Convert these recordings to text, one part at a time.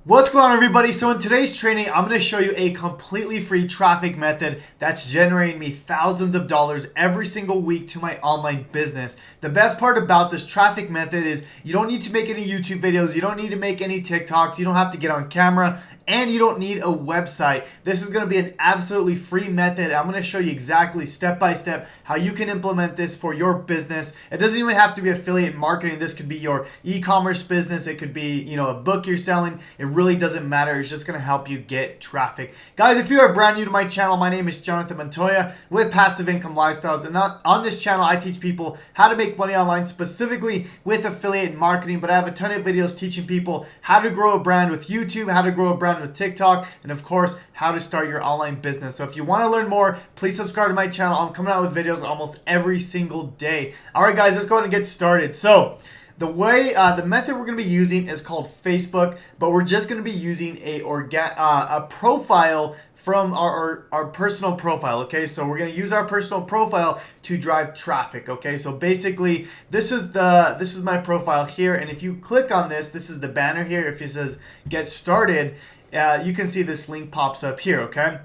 What's going on, everybody? So in today's training, I'm going to show you a completely free traffic method that's generating me thousands of dollars every single week to my online business. The best part about this traffic method is you don't need to make any YouTube videos, you don't need to make any TikToks, you don't have to get on camera, and you don't need a website. This is going to be an absolutely free method. I'm going to show you exactly step by step how you can implement this for your business. It doesn't even have to be affiliate marketing. This could be your e-commerce business. It could be, a book you're selling. It really doesn't matter. It's just going to help you get traffic. Guys, if you are brand new to my channel, my name is Jonathan Montoya with Passive Income Lifestyles. And on this channel, I teach people how to make money online, specifically with affiliate marketing. But I have a ton of videos teaching people how to grow a brand with YouTube, how to grow a brand with TikTok, and of course, how to start your online business. So if you want to learn more, please subscribe to my channel. I'm coming out with videos almost every single day. All right, guys, let's go ahead and get started. So the method we're going to be using is called Facebook, but we're just going to be using a profile from our personal profile. Okay, so we're going to use our personal profile to drive traffic. Okay, so basically this is my profile here, and if you click on this is the banner here. If it says get started, you can see this link pops up here. Okay.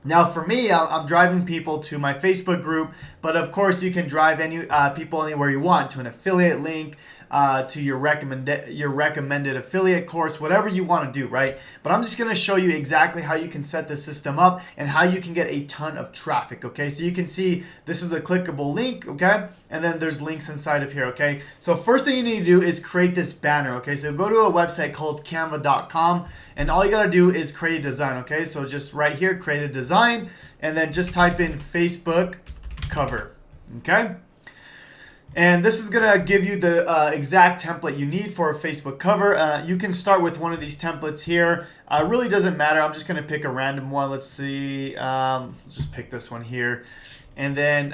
Now for me, I'm driving people to my Facebook group, but of course you can drive people anywhere you want, to an affiliate link, to your recommended affiliate course, whatever you want to do, right? But I'm just going to show you exactly how you can set the system up and how you can get a ton of traffic, okay? So you can see this is a clickable link, okay? And then there's links inside of here, okay? So first thing you need to do is create this banner, okay? So go to a website called canva.com, and all you got to do is create a design, okay? So just right here, create a design, and then just type in Facebook cover, okay? And this is going to give you the exact template you need for a Facebook cover. You can start with one of these templates here. It really doesn't matter. I'm just going to pick a random one. Let's see. Just pick this one here. And then,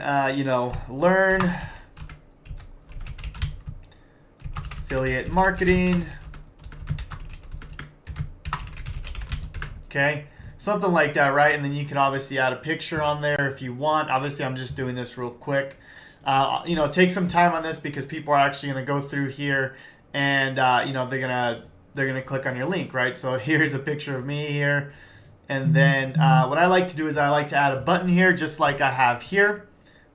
learn affiliate marketing. Okay. Something like that, right? And then you can obviously add a picture on there if you want. Obviously, I'm just doing this real quick. Take some time on this because people are actually going to go through here and, they're gonna click on your link, right? So here's a picture of me here. And then what I like to do is I like to add a button here just like I have here.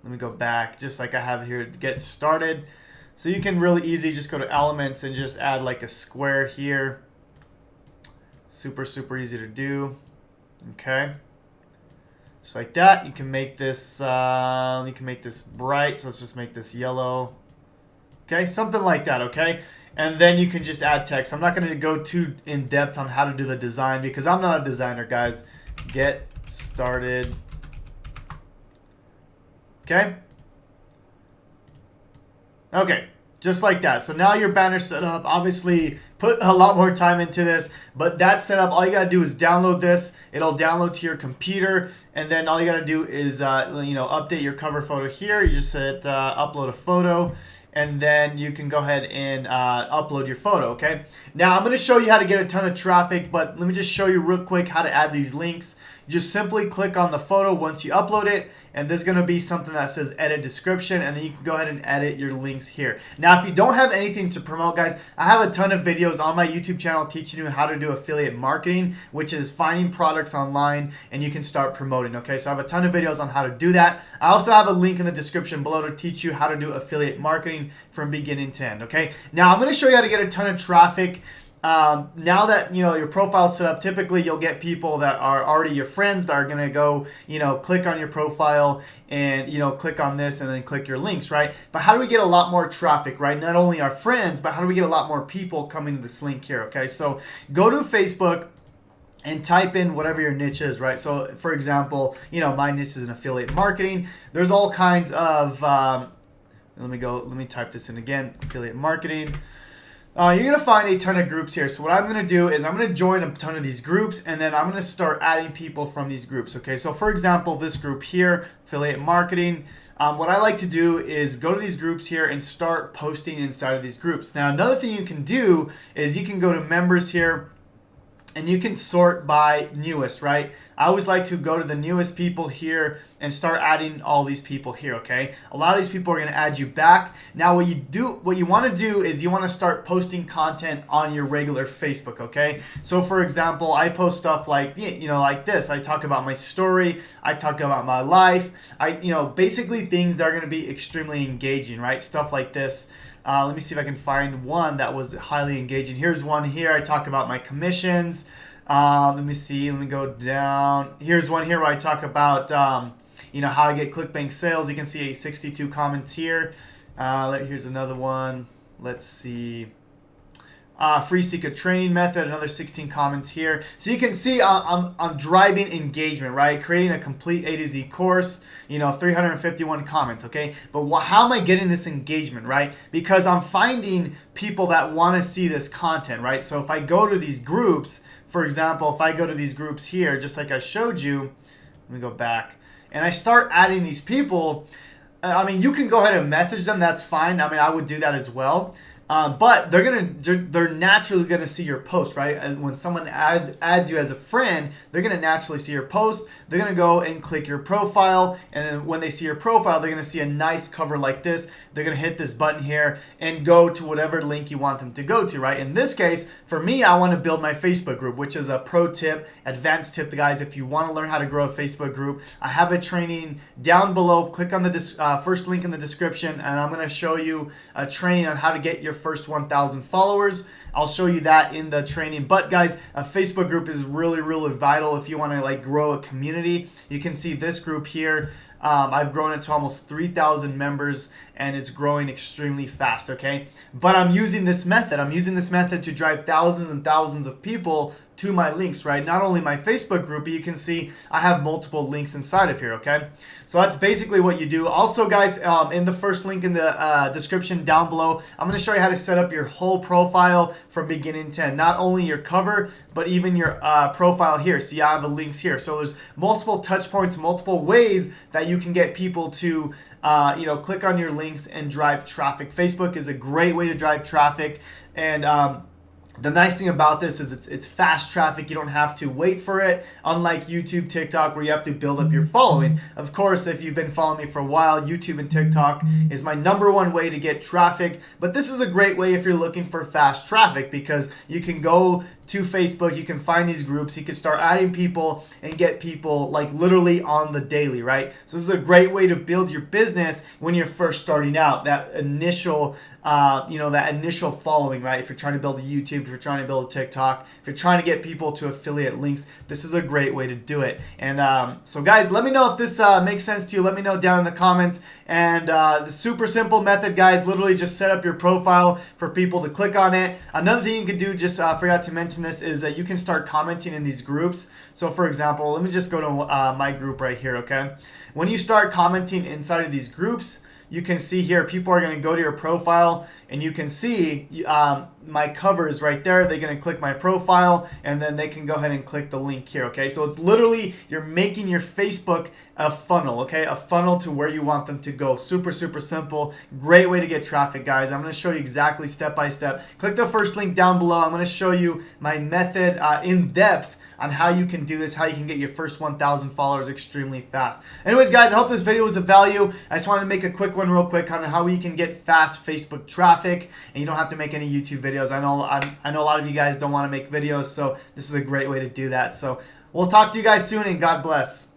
Let me go back just like I have here to get started. So you can really easy just go to elements and just add like a square here. Super, super easy to do. Okay. Just like that. You can make this bright, so let's just make this yellow. Okay, something like that, okay? And then you can just add text. I'm not going to go too in depth on how to do the design because I'm not a designer, guys. Get started. Okay? Okay. Just like that. So now your banner's set up. Obviously, put a lot more time into this, but that's set up. All you gotta do is download this. It'll download to your computer, and then all you gotta do is update your cover photo here. You just hit upload a photo, and then you can go ahead and upload your photo. Okay. Now I'm gonna show you how to get a ton of traffic, but let me just show you real quick how to add these links. Just simply click on the photo once you upload it, and there's going to be something that says edit description, and then you can go ahead and edit your links here. Now, if you don't have anything to promote, guys, I have a ton of videos on my YouTube channel teaching you how to do affiliate marketing, which is finding products online, and you can start promoting, okay? So I have a ton of videos on how to do that. I also have a link in the description below to teach you how to do affiliate marketing from beginning to end, okay? Now, I'm going to show you how to get a ton of traffic. Now that your profile's set up, typically you'll get people that are already your friends that are gonna go click on your profile and click on this and then click your links, right? But how do we get a lot more traffic, right? Not only our friends, but how do we get a lot more people coming to this link here? Okay, so go to Facebook and type in whatever your niche is, right? So for example, my niche is in affiliate marketing. There's all kinds of let me type this in again, affiliate marketing. You're going to find a ton of groups here. So what I'm going to do is I'm going to join a ton of these groups, and then I'm going to start adding people from these groups. Okay, so for example, this group here, affiliate marketing, what I like to do is go to these groups here and start posting inside of these groups. Now, another thing you can do is you can go to members here, and you can sort by newest, right? I always like to go to the newest people here and start adding all these people here, okay? A lot of these people are gonna add you back. Now what you wanna do is you wanna start posting content on your regular Facebook, okay? So for example, I post stuff like, like this. I talk about my story, I talk about my life, basically things that are gonna be extremely engaging, right? Stuff like this. Let me see if I can find one that was highly engaging. Here's one here. I talk about my commissions. Let me see. Let me go down. Here's one here where I talk about, how I get ClickBank sales. You can see 62 comments here. Here's another one. Let's see. Free secret training method, another 16 comments here. So you can see I'm driving engagement, right? Creating a complete A to Z course, 351 comments, okay? But how am I getting this engagement, right? Because I'm finding people that want to see this content, right? So if I go to these groups, for example, if I go to these groups here, just like I showed you, let me go back, and I start adding these people, you can go ahead and message them, that's fine. I would do that as well. But they're naturally gonna see your post, right? And when someone adds you as a friend, they're gonna naturally see your post. They're gonna go and click your profile, and then when they see your profile, they're gonna see a nice cover like this. They're gonna hit this button here and go to whatever link you want them to go to, right? In this case, for me, I want to build my Facebook group, which is a pro tip, advanced tip, guys. If you want to learn how to grow a Facebook group, I have a training down below. Click on the first link in the description, and I'm gonna show you a training on how to get your first 1,000 followers. I'll show you that in the training. But guys, a Facebook group is really, really vital if you want to grow a community. You can see this group here. I've grown it to almost 3,000 members, and it's growing extremely fast, okay? But I'm using this method. I'm using this method to drive thousands and thousands of people to my links, right? Not only my Facebook group, but you can see I have multiple links inside of here, okay? So that's basically what you do. Also, guys, in the first link in the description down below, I'm going to show you how to set up your whole profile from beginning to end. Not only your cover, but even your profile here. See, I have the links here. So there's multiple touch points, multiple ways that you can get people to click on your links and drive traffic. Facebook is a great way to drive traffic, and the nice thing about this is it's fast traffic. You don't have to wait for it, unlike YouTube, TikTok, where you have to build up your following. Of course, if you've been following me for a while, YouTube and TikTok is my #1 way to get traffic. But this is a great way if you're looking for fast traffic, because you can go to Facebook, you can find these groups, you can start adding people and get people literally on the daily, right? So this is a great way to build your business when you're first starting out. That initial following, right? If you're trying to build a YouTube, if you're trying to build a TikTok, if you're trying to get people to affiliate links, this is a great way to do it. And so guys, let me know if this makes sense to you. Let me know down in the comments. And the super simple method, guys, literally just set up your profile for people to click on it. Another thing you can do, just forgot to mention this, is that you can start commenting in these groups. So for example, let me just go to my group right here, okay? When you start commenting inside of these groups, you can see here people are going to go to your profile, and you can see my covers right there. They're going to click my profile, and then they can go ahead and click the link here, okay? So it's literally, you're making your Facebook a funnel, okay? A funnel to where you want them to go. Super, super simple. Great way to get traffic, guys. I'm going to show you exactly step by step. Click the first link down below. I'm going to show you my method in depth on how you can do this, how you can get your first 1,000 followers extremely fast. Anyways, guys, I hope this video was of value. I just wanted to make a quick one real quick on how you can get fast Facebook traffic, and you don't have to make any YouTube videos. I know a lot of you guys don't want to make videos, so this is a great way to do that. So we'll talk to you guys soon, and God bless.